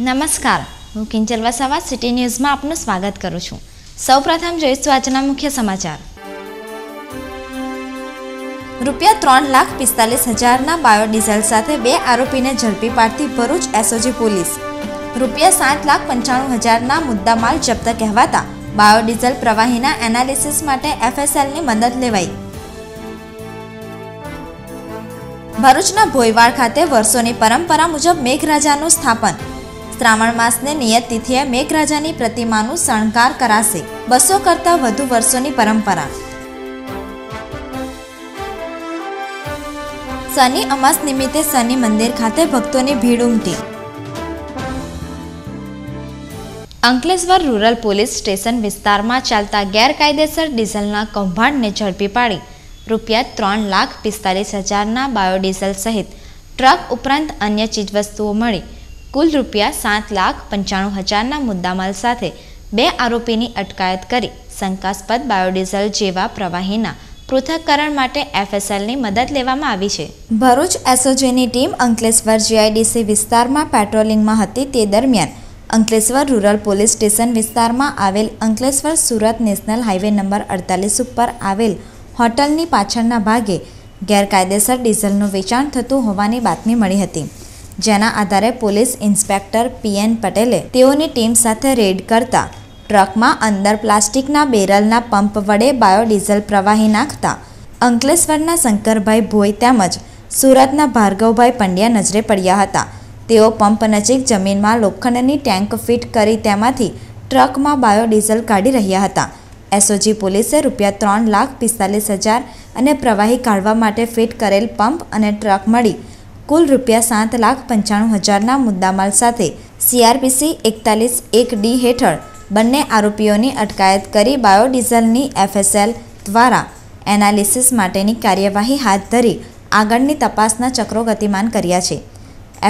નમસ્કાર, હું કિંજલ વસાવા સિટી ન્યૂઝમાં આપનું સ્વાગત કરું છું। સૌપ્રથમ જોઈશું આજના મુખ્ય સમાચાર। ₹3,45,000ના બાયોડીઝલ સાથે 2 આરોપીને ઝડપી પાડતી ભરૂચ એસઓજી પોલીસ। ₹7,95,000ના મુદ્દામાલ જપ્ત કહેવાતા બાયોડીઝલ પ્રવાહીના એનાલિસિસ માટે FSLની મદદ લેવાઈ। ભરૂચના ભોયવાડ ખાતે વર્ષોની પરંપરા મુજબ મેઘરાજાનું સ્થાપન। શ્રાવણ માસને નિયત તિથિએ મેઘરાજાની પ્રતિમાનું શણગાર કરાશે। 200 કરતાં વધુ વર્ષોની પરંપરા। શનિ અમાસ નિમિત્તે શનિ મંદિર ખાતે ભક્તોની ભીડ ઉમટી। અંકલેશ્વર રૂરલ પોલીસ સ્ટેશન વિસ્તારમાં ચાલતા ગેરકાયદેસર ડીઝલના કૌભાંડને ઝડપી પાડી ₹3,45,000ના બાયોડીઝલ સહિત ટ્રક ઉપરાંત અન્ય ચીજવસ્તુઓ મળી કુલ ₹7,95,000ના મુદ્દામાલ સાથે 2 આરોપીની અટકાયત કરી શંકાસ્પદ બાયોડીઝલ જેવા પ્રવાહીના પૃથ્થકરણ માટે FSLની મદદ લેવામાં આવી છે। ભરૂચ એસઓજીની ટીમ અંકલેશ્વર GIDC વિસ્તારમાં પેટ્રોલિંગમાં હતી તે દરમિયાન અંકલેશ્વર રૂરલ પોલીસ સ્ટેશન વિસ્તારમાં આવેલ Ankleshwar Surat national highway number 48 ઉપર આવેલ હોટલની પાછળના ભાગે ગેરકાયદેસર ડીઝલનું વેચાણ થતું હોવાની બાતમી મળી હતી, જેના આધારે પોલીસ ઇન્સ્પેક્ટર PN પટેલે તેઓની ટીમ સાથે રેડ કરતા ટ્રકમાં અંદર પ્લાસ્ટિકના બેરલના પંપ વડે બાયોડીઝલ પ્રવાહી નાખતા અંકલેશ્વરના શંકરભાઈ ભોઈ તેમજ સુરતના ભાર્ગવભાઈ પંડ્યા નજરે પડ્યા હતા। તેઓ પંપ નજીક જમીનમાં લોખંડની ટેન્ક ફિટ કરી તેમાંથી ટ્રકમાં બાયોડીઝલ કાઢી રહ્યા હતા। એસઓજી પોલીસે ₹3,45,000 અને પ્રવાહી કાઢવા માટે ફિટ કરેલ પંપ અને ટ્રક મળી કુલ ₹7,95,000ના મુદ્દામાલ સાથે CRPC 41(1)D હેઠળ બંને આરોપીઓની અટકાયત કરી બાયોડીઝલની FSL દ્વારા એનાલિસિસ માટેની કાર્યવાહી હાથ ધરી આગળની તપાસના ચક્રો ગતિમાન કર્યા છે।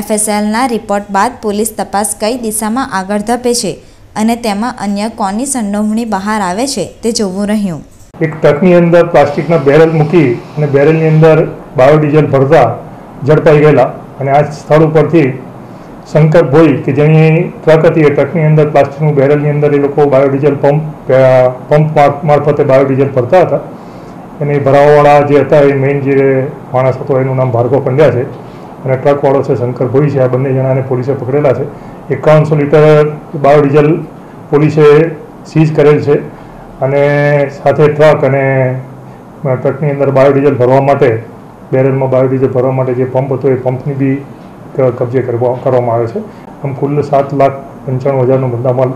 FSLના રિપોર્ટ બાદ પોલીસ તપાસ કઈ દિશામાં આગળ ધપે છે અને તેમાં અન્ય કોની સંડોવણી બહાર આવે છે તે જોવું રહ્યું। એક ટ્રકની અંદર પ્લાસ્ટિકના બેરલ મૂકી અને બેરલની અંદર બાયોડીઝલ ભરતા ઝડપાઈ ગયેલા અને આ સ્થળ ઉપરથી શંકર ભોઈ કે જેની ટ્રક હતી એ ટ્રકની અંદર પ્લાસ્ટિકનું બેરલની અંદર એ લોકો બાયોડીઝલ પંપ મારફતે બાયોડીઝલ ભરતા હતા। એની ભરાવાવાળા જે હતા એ મેઇન જે માણસ હતો એનું નામ ભાર્ગવ પંડ્યા છે અને ટ્રકવાળો છે શંકર ભોઈ છે। આ બંને જણાને પોલીસે પકડેલા છે। 5100 લીટર બાયોડીઝલ પોલીસે સીઝ કરેલ છે અને સાથે ટ્રક અને ટ્રકની અંદર બાયોડીઝલ ભરવા માટે બેરલમાં બાયોડીઝલ ભરવા માટે જે પંપ હતો એ પંપની બી કબજે કરવામાં આવે છે। આમ કુલ ₹7,95,000નો મુદ્દામાલ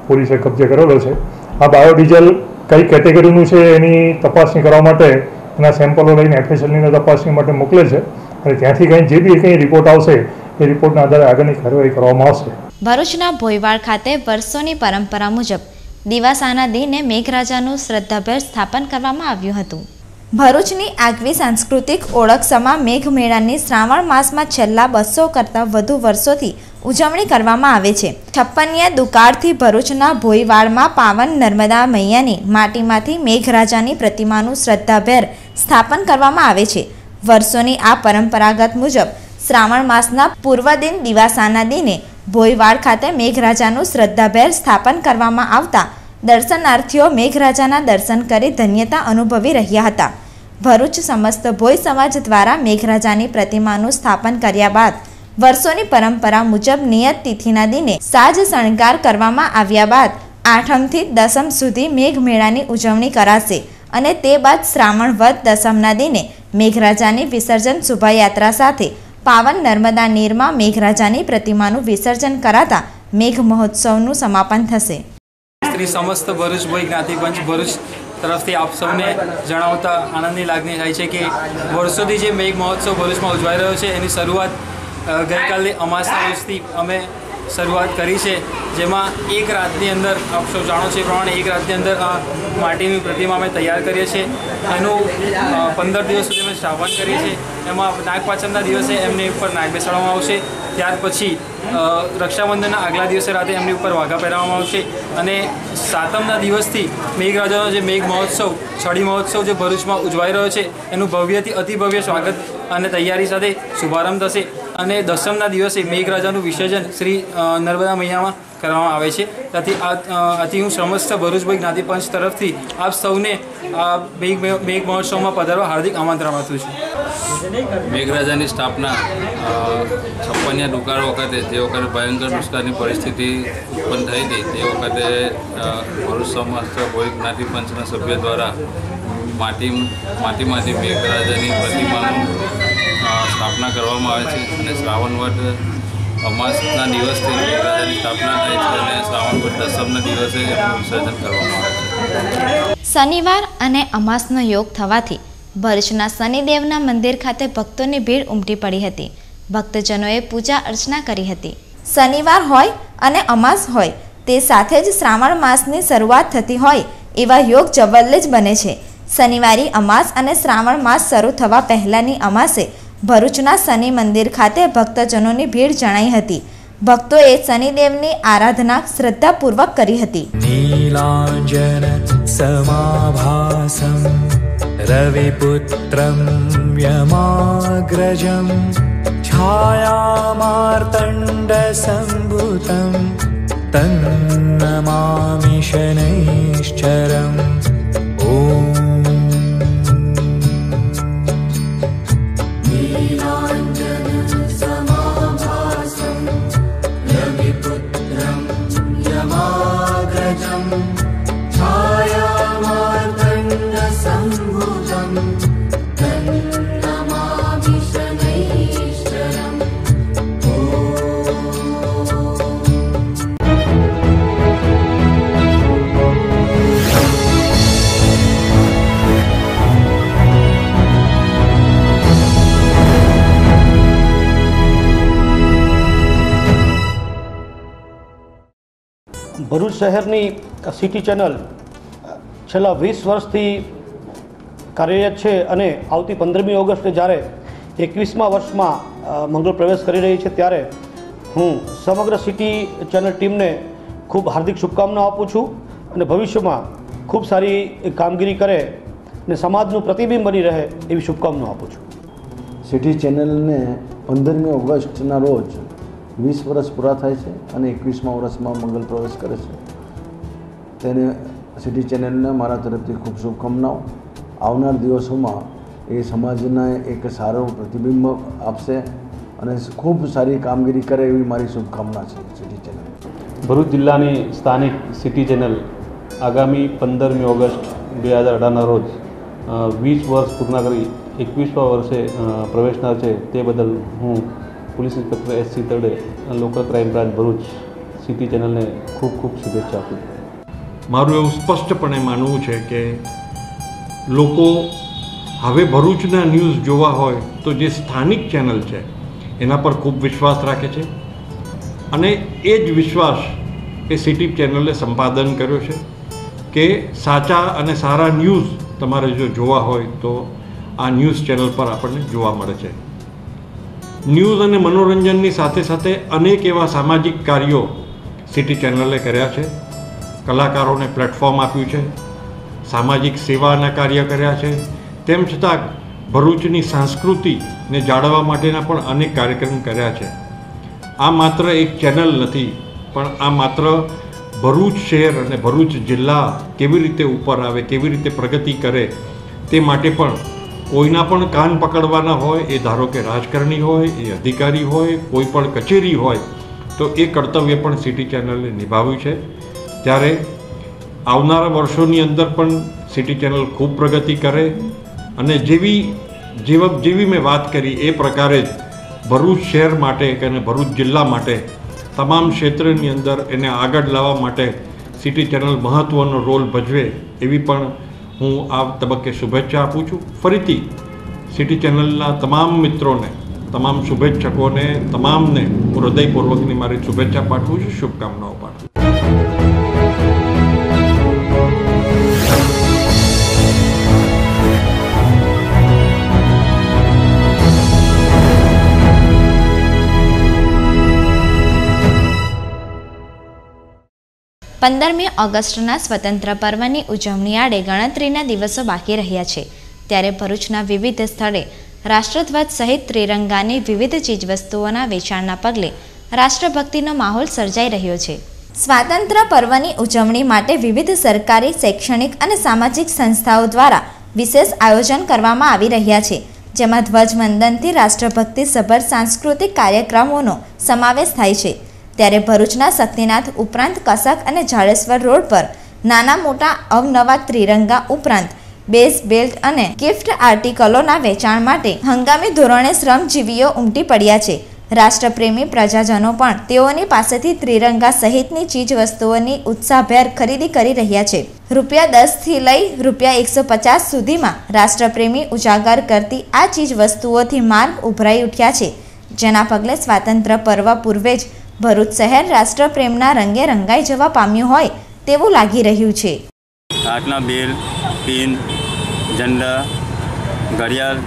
પોલીસે કબજે કરેલો છે। આ બાયોડીઝલ કઈ કેટેગરીનું છે એની તપાસણી કરવા માટે એના સેમ્પલો લઈને FSLની તપાસણી માટે મોકલે છે અને ત્યાંથી જે બી રિપોર્ટ આવશે એ રિપોર્ટના આધારે આગળની કાર્યવાહી કરવામાં આવશે। ભરૂચના ભોયવાડ ખાતે વર્ષોની પરંપરા મુજબ દિવાસાના દિને મેઘરાજાનું શ્રદ્ધાભેર સ્થાપન કરવામાં આવ્યું હતું। ભરૂચની આગવી સાંસ્કૃતિક ઓળખ સમા મેઘમેળાની શ્રાવણ માસમાં છેલ્લા 200 કરતાં વધુ વર્ષોથી ઉજવણી કરવામાં આવે છે। 56 દુકાળથી ભરૂચના ભોયવાડમાં પાવન નર્મદા મૈયાની માટીમાંથી મેઘરાજાની પ્રતિમાનું શ્રદ્ધાભેર સ્થાપન કરવામાં આવે છે। વર્ષોની આ પરંપરાગત મુજબ શ્રાવણ માસના પૂર્વ દિન દિવાસાના દિને ભોયવાડ ખાતે મેઘરાજાનું શ્રદ્ધાભેર સ્થાપન કરવામાં આવતા દર્શનાર્થીઓ મેઘરાજાના દર્શન કરી ધન્યતા અનુભવી રહ્યા હતા। ભરૂચ સમસ્ત ભોય સમાજ દ્વારા મેઘરાજાની પ્રતિમાનું સ્થાપન કર્યા બાદ વર્ષોની પરંપરા મુજબ નિયત તિથિના દિને સાજ શણગાર કરવામાં આવ્યા બાદ 8મથી 10મ સુધી મેઘમેળાની ઉજવણી કરાશે અને તે બાદ શ્રાવણ વદ દસમના દિને મેઘરાજાની વિસર્જન શોભાયાત્રા સાથે પાવન નર્મદા નીરમાં મેઘરાજાની પ્રતિમાનું વિસર્જન કરાતા મેઘ મહોત્સવનું સમાપન થશે। શ્રી સમસ્ત ભરૂચ ભોઈ જ્ઞાતિપંચ ભરૂચ તરફથી આપ સૌને જણાવતા આનંદની લાગણી થાય છે કે વર્ષોથી જે મેઘ મહોત્સવ ભરૂચમાં ઉજવાઈ રહ્યો છે એની શરૂઆત ગઈકાલે અમાસના દિવસથી અમે શરૂઆત કરી છે, જેમાં એક રાતની અંદર આપ સૌ જાણો છો એ પ્રમાણે એક રાતની અંદર આ માટીની પ્રતિમા અમે તૈયાર કરીએ છીએ। એનું 15 દિવસ સુધી અમે સ્થાપન કરીએ છીએ। એમાં નાગપાંચમના દિવસે એમની ઉપર નાગ બેસાડવામાં આવશે। ત્યાર પછી રક્ષાબંધનના આગલા દિવસે રાતે એમની ઉપર વાઘા પહેરાવવામાં આવશે અને 7મના દિવસથી મેઘરાજાનો જે મેઘ મહોત્સવ છડી મહોત્સવ જે ભરૂચમાં ઉજવાઈ રહ્યો છે એનું ભવ્યથી અતિ ભવ્ય સ્વાગત અને તૈયારી સાથે શુભારંભ થશે। અને દસમના દિવસે મેઘરાજાનું વિસર્જન શ્રી નર્મદા મૈયામાં કરવામાં આવે છે. આથી હું સમસ્ત ભરૂચ ભોઈ જ્ઞાતિ પંચ તરફથી આપ સૌને આ મેઘ મહોત્સવમાં પધારવા હાર્દિક આમંત્રણ આપું છું. મેઘરાજાની સ્થાપના 56 દુકાળ વખતે જે વખતે ભયંકર દુષ્કાળની પરિસ્થિતિ ઉત્પન્ન થઈ હતી તે વખતે ભરૂચ સમસ્ત ભોઈ જ્ઞાતિ પંચના સભ્ય દ્વારા માટીમાંથી મેઘરાજાની પ્રતિમાનું સ્થાપના કરવામાં આવે છે અને શ્રાવણ વદ અમાસના દિવસથી મેઘરાજાની સ્થાપના થાય છે અને શ્રાવણ વદ દસમના દિવસે એનું વિસર્જન કરવામાં આવે છે. શનિવાર અને અમાસનો યોગ થવાથી ભરૂચના શનિદેવના મંદિર ખાતે ભક્તોની ભીડ ઉમટી પડી હતી. ભક્તજનોએ પૂજા અર્ચના કરી હતી. શનિવાર હોય અને અમાસ હોય તે સાથે જ શ્રાવણ માસની શરૂઆત થતી હોય એવા યોગ જવલ્લે જ બને છે. શનિવારી અમાસ અને શ્રાવણ માસ શરૂ થવા પહેલાંની અમાસે ભરૂચના શનિ મંદિર ખાતે ભક્તજનોની ભીડ જણાઈ હતી. ભક્તોએ શનિદેવની આરાધના શ્રદ્ધાપૂર્વક કરી હતી. નીલાંજન સમાભાસમ રવિપુત્રમ યમાગ્રજમ છાયામાર્તંડ સંભૂતમ તન્નમામિ શનૈશ્ચરમ. ઓમ ભરૂચ શહેરની સિટી ચેનલ છેલ્લા 20 વર્ષથી કાર્યરત છે અને આવતી 15મી ઓગસ્ટે જ્યારે 21મા વર્ષમાં મંગળ પ્રવેશ કરી રહી છે ત્યારે હું સમગ્ર સિટી ચેનલ ટીમને ખૂબ હાર્દિક શુભકામનાઓ આપું છું અને ભવિષ્યમાં ખૂબ સારી કામગીરી કરે અને સમાજનું પ્રતિબિંબ બની રહે એવી શુભકામનાઓ આપું છું. સિટી ચેનલને 15મી ઓગસ્ટના રોજ 20 વર્ષ પૂરા થાય છે અને 21મા વર્ષમાં મંગલ પ્રવેશ કરે છે. તેને સિટી ચેનલને મારા તરફથી ખૂબ શુભકામનાઓ. આવનાર દિવસોમાં એ સમાજને એક સારું પ્રતિબિંબ આપશે અને ખૂબ સારી કામગીરી કરે એવી મારી શુભકામના છે સિટી ચેનલ. ભરૂચ જિલ્લાની સ્થાનિક સિટી ચેનલ આગામી 15મી ઓગસ્ટ 2018ના રોજ 20 વર્ષ પૂર્ણ કરી 21મા વર્ષે પ્રવેશનાર છે. તે બદલ હું police inspector SC Tade local crime branch Bharuch city ચેનલને ખૂબ ખૂબ શુભેચ્છા આપું. મારું એવું સ્પષ્ટપણે માનવું છે કે લોકો હવે ભરૂચના ન્યૂઝ જોવા હોય તો જે સ્થાનિક ચેનલ છે એના પર ખૂબ વિશ્વાસ રાખે છે અને એ જ વિશ્વાસ એ સિટી ચેનલે સંપાદન કર્યો છે કે સાચા અને સારા ન્યૂઝ તમારે જો જોવા હોય તો આ ન્યૂઝ ચેનલ પર આપણને જોવા મળે છે. ન્યૂઝ અને મનોરંજનની સાથે સાથે અનેક એવા સામાજિક કાર્યો સિટી ચેનલે કર્યા છે. કલાકારોને પ્લેટફોર્મ આપ્યું છે, સામાજિક સેવાના કાર્ય કર્યા છે. તેમ છતાં ભરૂચની સંસ્કૃતિને જાળવવા માટેના પણ અનેક કાર્યક્રમ કર્યા છે. આ માત્ર એક ચેનલ નથી, પણ આ માત્ર ભરૂચ શહેર અને ભરૂચ જિલ્લા કેવી રીતે ઉપર આવે, કેવી રીતે પ્રગતિ કરે તે માટે પણ કોઈના પણ કાન પકડવાના હોય, એ ધારો કે રાજકારણી હોય, એ અધિકારી હોય, કોઈ પણ કચેરી હોય, તો એ કર્તવ્ય પણ સિટી ચેનલે નિભાવ્યું છે. ત્યારે આવનારા વર્ષોની અંદર પણ સિટી ચેનલ ખૂબ પ્રગતિ કરે અને જેવી મેં વાત કરી એ પ્રકારે જ ભરૂચ શહેર માટે અને ભરૂચ જિલ્લા માટે તમામ ક્ષેત્રની અંદર એને આગળ લાવવા માટે સિટી ચેનલ મહત્ત્વનો રોલ ભજવે એવી પણ હું આ તબક્કે શુભેચ્છા આપું છું. ફરીથી સિટી ચેનલના તમામ મિત્રોને, તમામ શુભેચ્છકોને, તમામને હું હૃદયપૂર્વકની મારી શુભેચ્છા પાઠવું છું, શુભકામનાઓ પાઠવું. પંદરમી ઓગસ્ટના સ્વતંત્ર પર્વની ઉજવણી આડે ગણતરીના દિવસો બાકી રહ્યા છે. ત્યારે ભરૂચના વિવિધ સ્થળે રાષ્ટ્રધ્વજ સહિત ત્રિરંગાની વિવિધ ચીજવસ્તુઓના વેચાણના પગલે રાષ્ટ્રભક્તિનો માહોલ સર્જાઈ રહ્યો છે. સ્વાતંત્ર્ય પર્વની ઉજવણી માટે વિવિધ સરકારી, શૈક્ષણિક અને સામાજિક સંસ્થાઓ દ્વારા વિશેષ આયોજન કરવામાં આવી રહ્યા છે, જેમાં ધ્વજવંદનથી રાષ્ટ્રભક્તિ સભર સાંસ્કૃતિક કાર્યક્રમોનો સમાવેશ થાય છે. ત્યારે ભરૂચના શક્તિનાથ ઉપરાંત કસક અને જાડેશ્વર રોડ પર નાના મોટા અવનવા ત્રિરંગા ઉપરાંત બેઝ બેલ્ટ અને ગિફ્ટ આર્ટિકલોના વેચાણ માટે હંગામી ધોરણે શ્રમજીવીઓ ઉમટી પડ્યા છે. રાષ્ટ્રપ્રેમી પ્રજાજનો પણ તેઓની પાસેથી ત્રિરંગા સહિતની ચીજવસ્તુઓની ઉત્સાહભેર ખરીદી કરી રહ્યા છે. ₹10થી લઈ ₹150 સુધીમાં રાષ્ટ્રપ્રેમી ઉજાગર કરતી આ ચીજવસ્તુઓથી માર્ગ ઉભરાઈ ઉઠ્યા છે, જેના પગલે સ્વાતંત્ર્ય પર્વ પૂર્વે જ ભરૂચ શહેર રાષ્ટ્રપ્રેમના રંગે રંગાઈ જવા પામ્યું હોય તેવું લાગી રહ્યું છે. હાથના બેલ, પિન, ઝંડા, ઘડિયાળ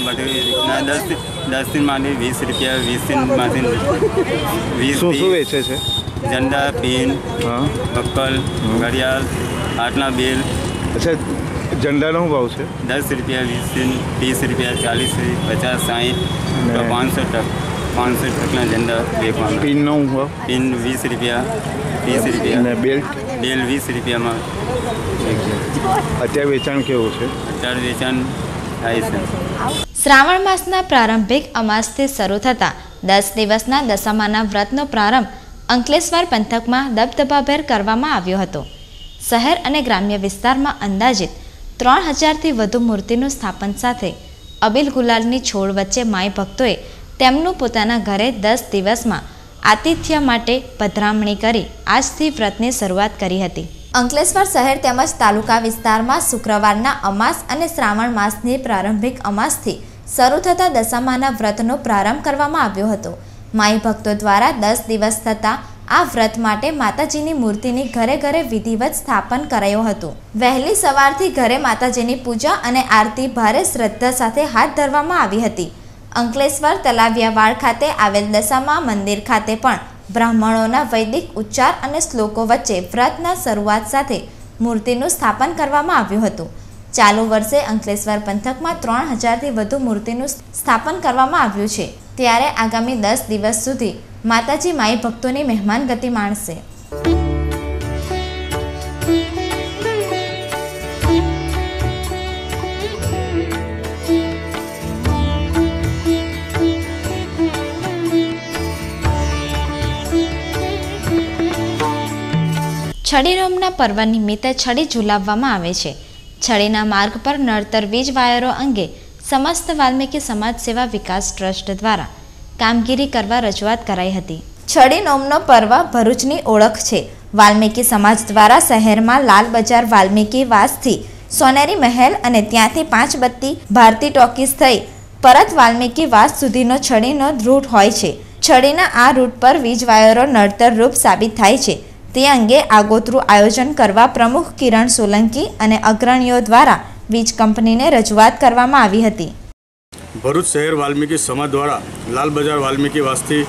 બધી રીતના 10 થી માંડી ₹20, 20 શું શું વેચે છે? ઝંડા, પિન, બક્કલ, ઘડિયાળ, હાથના બેલ. અચ્છા, ઝંડાનો શું ભાવ છે? ₹10, ₹20, ₹30, ₹50, ₹60, ₹500 ઝંડા વેચવાના. પિનનો શું ભાવ? પિન ₹20, અને બેલ્ટ? બેલ ₹20માં. અત્યારે વેચાણ કેવું છે? અત્યારે વેચાણ થાય છે. શ્રાવણ માસના પ્રારંભિક અમાસથી શરૂ થતા 10 દિવસના દશામાના વ્રતનો પ્રારંભ અંકલેશ્વર પંથકમાં દબદબાભેર કરવામાં આવ્યો હતો. શહેર અને ગ્રામ્ય વિસ્તારમાં અંદાજિત 3000થી વધુ મૂર્તિનું સ્થાપન સાથે અબીલ ગુલાલની છોડ વચ્ચે માઈ ભક્તોએ તેમનું પોતાના ઘરે 10 દિવસમાં આતિથ્ય માટે પધરામણી કરી આજથી વ્રતની શરૂઆત કરી હતી. અંકલેશ્વર શહેર તેમજ તાલુકા વિસ્તારમાં શુક્રવારના અમાસ અને શ્રાવણ માસની પ્રારંભિક અમાસથી શરૂ થતા દશામાના વ્રતનો પ્રારંભ કરવામાં આવ્યો હતો. માઈ ભક્તો દ્વારા 10 દિવસ થતા આ વ્રત માટે માતાજીની મૂર્તિની ઘરે ઘરે વિધિવત સ્થાપન કરાયું હતું. વહેલી સવારથી ઘરે માતાજીની પૂજા અને આરતી ભારે શ્રદ્ધા સાથે હાથ ધરવામાં આવી હતી. અંકલેશ્વર તલાવિયાવાડ ખાતે આવેલ દશામા મંદિર ખાતે પણ બ્રાહ્મણોના વૈદિક ઉચ્ચાર અને શ્લોકો વચ્ચે વ્રતના શરૂઆત સાથે મૂર્તિનું સ્થાપન કરવામાં આવ્યું હતું. ચાલુ વર્ષે અંકલેશ્વર પંથકમાં 3000થી વધુ મૂર્તિનું સ્થાપન કરવામાં આવ્યું છે. ત્યારે આગામી 10 દિવસ સુધી માતાજી માઈ ભક્તોની મહેમાન ગતિ માણશે. છડીરોમના પર્વ નિમિત્તે છડી ઝુલાવવામાં આવે છે. છડીના માર્ગ પર નડતર વીજ વાયરો અંગે સમસ્ત વાલ્મીકી સમાજ સેવા વિકાસ ટ્રસ્ટ દ્વારા કામગીરી કરવા રજૂઆત કરાઈ હતી. છડી નોમનો પર્વ ભરૂચની ઓળખ છે. વાલ્મીકી સમાજ દ્વારા શહેરમાં લાલ બજાર વાલ્મીકી વાસથી સોનેરી મહેલ અને ત્યાંથી 5 બત્તી ભારતી ટોકીઝ થઈ પરત વાલ્મીકી વાસ સુધીનો છડીનો રૂટ હોય છે. છડીના આ રૂટ પર વીજ વાયરો નડતર રૂપ સાબિત થાય છે. તે અંગે આગોતરું આયોજન કરવા પ્રમુખ કિરણ સોલંકી અને અગ્રણીઓ દ્વારા વીજ કંપનીને રજૂઆત કરવામાં આવી હતી. ભરૂચ શહેર વાલ્મીકી સમાજ દ્વારા લાલ બજાર વાલ્મીકી વાસથી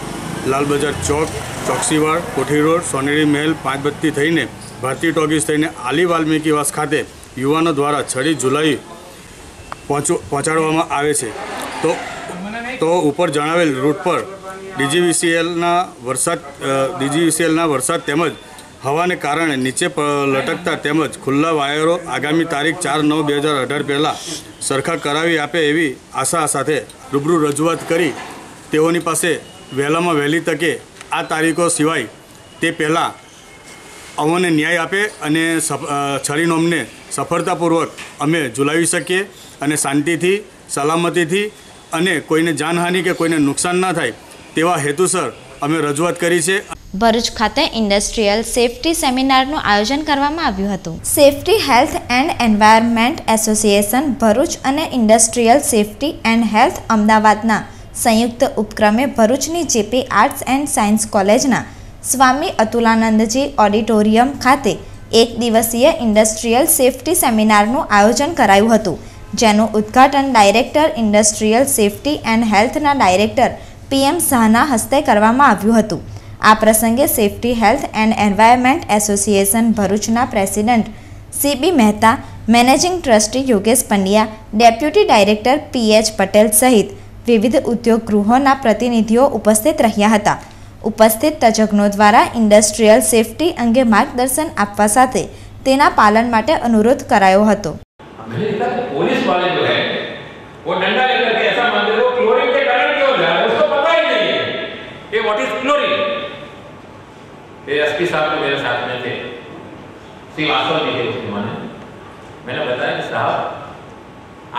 લાલ બજાર ચોક, ચોકસીવાડ, કોઠી રોડ, સોનેરી મહેલ, 5 બત્તી થઈને ભારતી ટોકીઝ થઈને આલી વાલ્મીકી વાસ ખાતે યુવાનો દ્વારા છડી ઝુલાવી પહોંચાડવામાં આવે છે. તો ઉપર જણાવેલ રૂટ પર ડીજીવીસીએલના વરસાદ તેમજ હવાને કારણે નીચે લટકતા તેમજ ખુલ્લા વાયરો આગામી તારીખ 4/9/2018 પહેલાં સરખા કરાવી આપે એવી આશા સાથે રૂબરૂ રજૂઆત કરી તેઓની પાસે વહેલામાં વહેલી તકે આ તારીખો સિવાય તે પહેલાં અમને ન્યાય આપે અને છડીનોમને સફળતાપૂર્વક અમે ઝુલાવી શકીએ અને શાંતિથી, સલામતીથી અને કોઈને જાનહાનિ કે કોઈને નુકસાન ના થાય તેવા હેતુસર અમે રજૂઆત કરી છે. ભરૂચ ખાતે ઇન્ડસ્ટ્રીયલ સેફટી સેમિનારનું આયોજન કરવામાં આવ્યું હતું. Safety health and environment association Bharuch અને ઇન્ડસ્ટ્રીયલ સેફટી એન્ડ હેલ્થ અમદાવાદના સંયુક્ત ઉપક્રમે ભરૂચની જેપી આર્ટ્સ એન્ડ સાયન્સ કોલેજના સ્વામી અતુલાનંદજી ઓડિટોરિયમ ખાતે 1 દિવસીય ઇન્ડસ્ટ્રીયલ સેફટી સેમિનારનું આયોજન કરાયું હતું, જેનું ઉદ્ઘાટન ડાયરેક્ટર ઇન્ડસ્ટ્રીયલ સેફટી એન્ડ હેલ્થના ડાયરેક્ટર PM શાહના હસ્તે કરવામાં આવ્યું હતું. આ પ્રસંગે safety health and environment association ભરૂચના president CB Mehta, managing trustee Yogesh Pandya, deputy director PH Patel સહિત વિવિધ ઉદ્યોગ ગૃહોના પ્રતિનિધિઓ ઉપસ્થિત રહ્યા હતા. ઉપસ્થિત તજજ્ઞો દ્વારા ઇન્ડસ્ટ્રીયલ સેફટી અંગે માર્ગદર્શન આપવા સાથે તેના પાલન માટે અનુરોધ કરાયો હતો. पुलिस वाले जो है वो डंडा लेकर के ऐसा मान लो क्लोरीन के कारण क्यों जा रहा है उसको पता ही नहीं है कि व्हाट इज क्लोरीन. ये एसपी साहब तो मेरे साथ में थे, श्रीवास्तव जी थे उसके माने. मैंने बताया कि साहब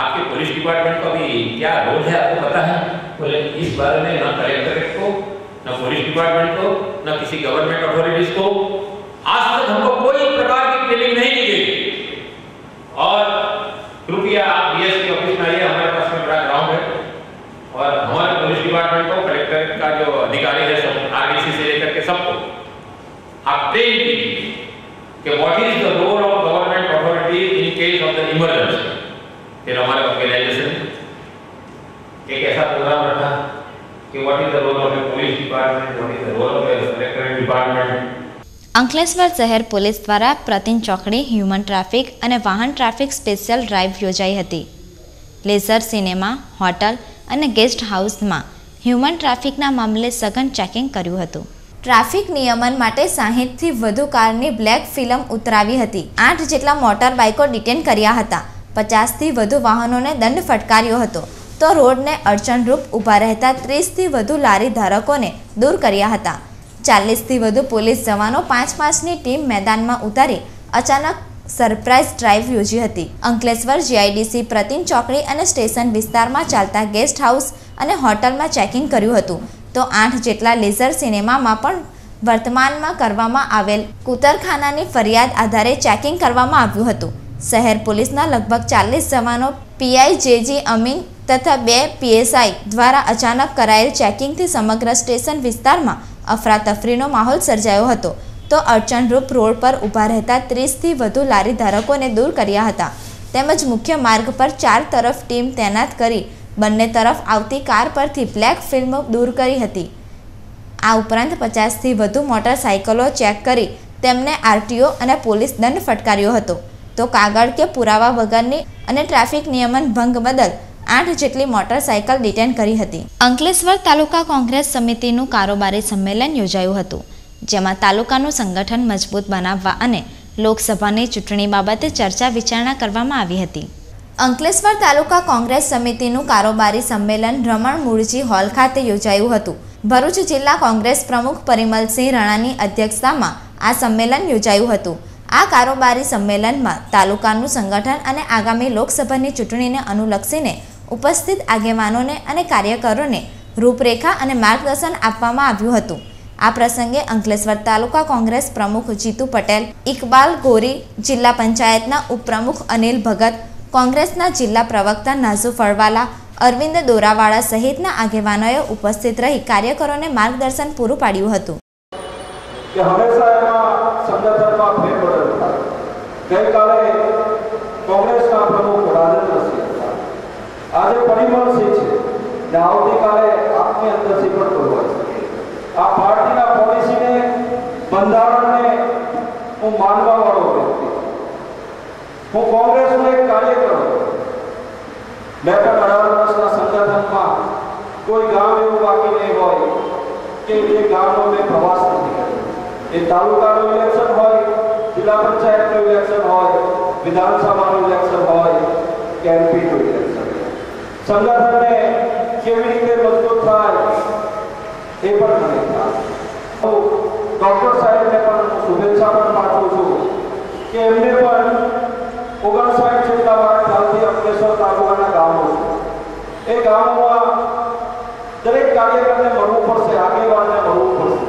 आपके पुलिस डिपार्टमेंट का भी क्या रोल है आपको पता है? बोले इस बारे में ना कलेक्टरेट को, ना पुलिस डिपार्टमेंट को, ना किसी गवर्नमेंट अथॉरिटीज को आज तक हमको कोई प्रकार की ट्रेनिंग नहीं दी गई. और कृपया आप बीएसपी ऑफिस में आइए, हमारे पास में बड़ा ग्राउंड है और हमारे पुलिस डिपार्टमेंट को, कलेक्टर का जो अधिकारी है सब, आरडीसी से लेकर के सबको आप ट्रेन कीजिए कि what is the role of government authority in case of the emergency. फिर हमारे ऑर्गेनाइजेशन एक ऐसा प्रोग्राम रखा कि what is the role of the police department, what is the role of the collectorate department. Ankleshwar શહેર police દ્વારા પ્રતિન ચોકડી, human traffic અને વાહન ટ્રાફિક સ્પેશિયલ ડ્રાઈવ યોજાઈ હતી. લેઝર સિનેમા, હોટલ અને ગેસ્ટ હાઉસમાં હ્યુમન ટ્રાફિકના મામલે સઘન ચેકિંગ કર્યું હતું. ટ્રાફિક નિયમન માટે 60થી વધુ કારની બ્લેક ફિલ્મ ઉતરાવી હતી. 8 જેટલા મોટર બાઇકો ડિટેન કર્યા હતા. 50થી વધુ વાહનોને દંડ ફટકાર્યો હતો. તો રોડને અડચણરૂપ ઊભા રહેતા 30થી વધુ લારી ધારકોને દૂર કર્યા હતા. 40થી વધુ પોલીસ જવાનો 5-5ની ટીમ મેદાનમાં ઉતારી અચાનક સરપ્રાઇઝ ડ્રાઈવ યોજી હતી. અંકલેશ્વર જીઆઈડીસી પ્રતિન ચોકડી અને સ્ટેશન વિસ્તારમાં ચાલતા ગેસ્ટ હાઉસ અને હોટલમાં ચેકિંગ કર્યું હતું. તો 8 જેટલા લેઝર સિનેમામાં પણ વર્તમાનમાં કરવામાં આવેલ કૂતરખાનાની ફરિયાદ આધારે ચેકિંગ કરવામાં આવ્યું હતું. શહેર પોલીસના લગભગ 40 જવાનો PIJG અમીન તથા 2 PSI દ્વારા અચાનક કરાયેલ ચેકિંગથી સમગ્ર સ્ટેશન વિસ્તારમાં અફરાતફરીનો માહોલ સર્જાયો હતો. તો અડચણરૂપ રોડ પર ઊભા રહેતા 30થી વધુ લારી ધારકોને દૂર કર્યા હતા. તેમજ મુખ્ય માર્ગ પર 4 તરફ ટીમ તૈનાત કરી બંને તરફ આવતી કાર પરથી બ્લેક ફિલ્મ દૂર કરી હતી. આ ઉપરાંત 50થી વધુ મોટરસાઇકલો ચેક કરી તેમને RTO અને પોલીસ દંડ ફટકાર્યો હતો. તો કાગળ કે પુરાવા વગરની અને ટ્રાફિક નિયમન ભંગ બદલ 8 જેટલી મોટરસાઇકલ ડિટેન કરી હતી. અંકલેશ્વર તાલુકા કોંગ્રેસ સમિતિનું કારોબારી સંમેલન યોજાયું હતું, જેમાં તાલુકાનું સંગઠન મજબૂત બનાવવા અને લોકસભાની ચૂંટણી બાબતે ચર્ચા વિચારણા કરવામાં આવી હતી. અંકલેશ્વર તાલુકા કોંગ્રેસ સમિતિનું કારોબારી સંમેલન રમણ મૂળજી હોલ ખાતે યોજાયું હતું. ભરૂચ જિલ્લા કોંગ્રેસ પ્રમુખ પરિમલસિંહ રાણાની અધ્યક્ષતામાં આ સંમેલન યોજાયું હતું. આ કારોબારી સંમેલનમાં તાલુકાનું સંગઠન અને આગામી લોકસભાની ચૂંટણીને અનુલક્ષીને ઉપસ્થિત આગેવાનોને અને કાર્યકરોને રૂપરેખા અને માર્ગદર્શન આપવામાં આવ્યું હતું. આ પ્રસંગે અંકલેશ્વર તાલુકા કોંગ્રેસ પ્રમુખ જીતુ પટેલ, ઇકબાલ ગોરી, જિલ્લા પંચાયતના ઉપપ્રમુખ અનિલ ભગત, કોંગ્રેસના જિલ્લા પ્રવક્તા નાઝુ ફળવાલા, અરવિંદ દોરાવાળા સહિતના આગેવાનોએ ઉપસ્થિત રહી કાર્યકરોને માર્ગદર્શન પૂરું પાડ્યું હતું. ગઈકાલે કોંગ્રેસના પ્રમુખ રાજેન્દ્રસિંહ હતા, આજે પરિમલસિંહ છે ને આવતીકાલે આપની અંદરથી પણ બોલવાય છે. આ પાર્ટીના પોલિસીને, બંધારણને હું માનવા વાળો વ્યક્તિ, હું કોંગ્રેસનો એક કાર્યકર હતો. મેં પણ 18 વર્ષના સંગઠનમાં કોઈ ગામ એવું બાકી નહીં હોય કે જે ગામનો મેં પ્રવાસ નથી કર્યો. એ તાલુકાનું ઇલેક્શન હોય, જિલ્લા પંચાયતનું ઇલેક્શન હોય, વિધાનસભાનું ઇલેક્શન હોય કે MPનું ઇલેક્શન, સંગઠનને કેવી રીતે મજબૂત થાય એ પણ મને ખ્યાલ. ડૉક્ટર સાહેબને પણ શુભેચ્છા પણ પાઠવું છું કે એમને પણ 59 જેટલા મારા ખ્યાલથી અંકલેશ્વર તાલુકાના ગામો છે. એ ગામોમાં દરેક કાર્યકરને મળવું પડશે, આગેવાનને મળવું પડશે.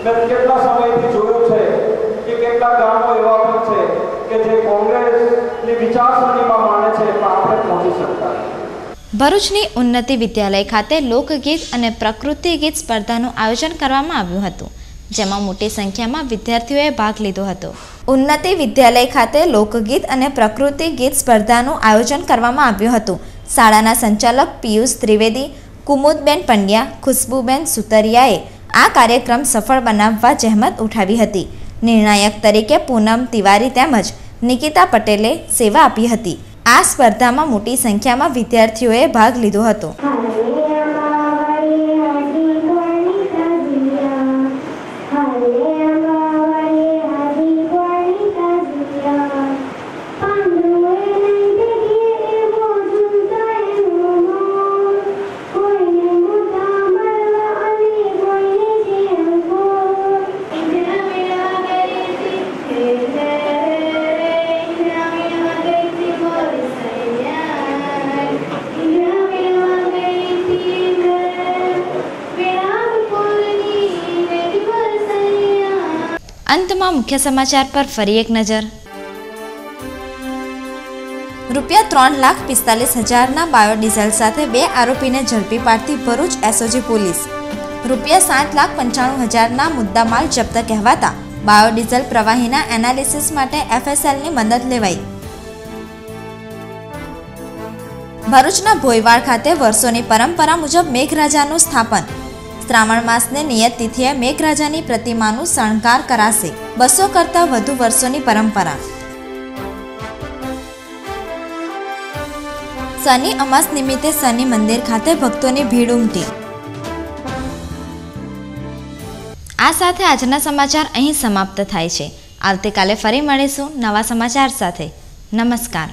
મેં કેટલા સમયથી જોયું છે કે કેટલા ગામો એવા પણ છે કે જે કોંગ્રેસની વિચારસરણીમાં માને છે પણ આપણે પહોંચી શકતા નથી. ભરૂચની ઉન્નતિ વિદ્યાલય ખાતે લોકગીત અને પ્રકૃતિ ગીત સ્પર્ધાનું આયોજન કરવામાં આવ્યું હતું, જેમાં મોટી સંખ્યામાં વિદ્યાર્થીઓએ ભાગ લીધો હતો. ઉન્નતિ વિદ્યાલય ખાતે લોકગીત અને પ્રકૃતિ ગીત સ્પર્ધાનું આયોજન કરવામાં આવ્યું હતું. શાળાના સંચાલક પિયુષ ત્રિવેદી, કુમુદબેન પંડ્યા, ખુશ્બુબેન સુતરિયાએ આ કાર્યક્રમ સફળ બનાવવા જહેમત ઉઠાવી હતી. નિર્ણાયક તરીકે પૂનમ તિવારી તેમજ નિકિતા પટેલે સેવા આપી હતી। આ સ્પર્ધામાં મોટી સંખ્યામાં વિદ્યાર્થીઓએ ભાગ લીધો હતો। અંતમાં મુખ્ય સમાચાર પર ફરી એક નજર। રૂપિયા 3,45,000ના બાયોડીઝલ સાથે 2 આરોપીને ઝડપી પાડતી ભરૂચ એસઓજી પોલીસ। રૂપિયા 7,95,000ના મુદ્દામાલ જપ્ત કહેવાતા બાયોડીઝલ પ્રવાહીના એનાલિસિસ માટે FSLની મદદ લેવાઈ। ભરૂચના ભોયવાડ ખાતે વર્ષોની પરંપરા મુજબ મેઘરાજાનું સ્થાપન। શ્રાવણ માસને નિયત તિથિએ મેઘરાજાની પ્રતિમાનું શણગાર કરાશે। 200 કરતાં વધુ વર્ષોની પરંપરા। શનિ અમાસ નિમિત્તે શનિ મંદિર ખાતે ભક્તોની ભીડ ઉમટી। આ સાથે આજના સમાચાર અહીં સમાપ્ત થાય છે। આવતીકાલે ફરી મળીશું નવા સમાચાર સાથે। નમસ્કાર।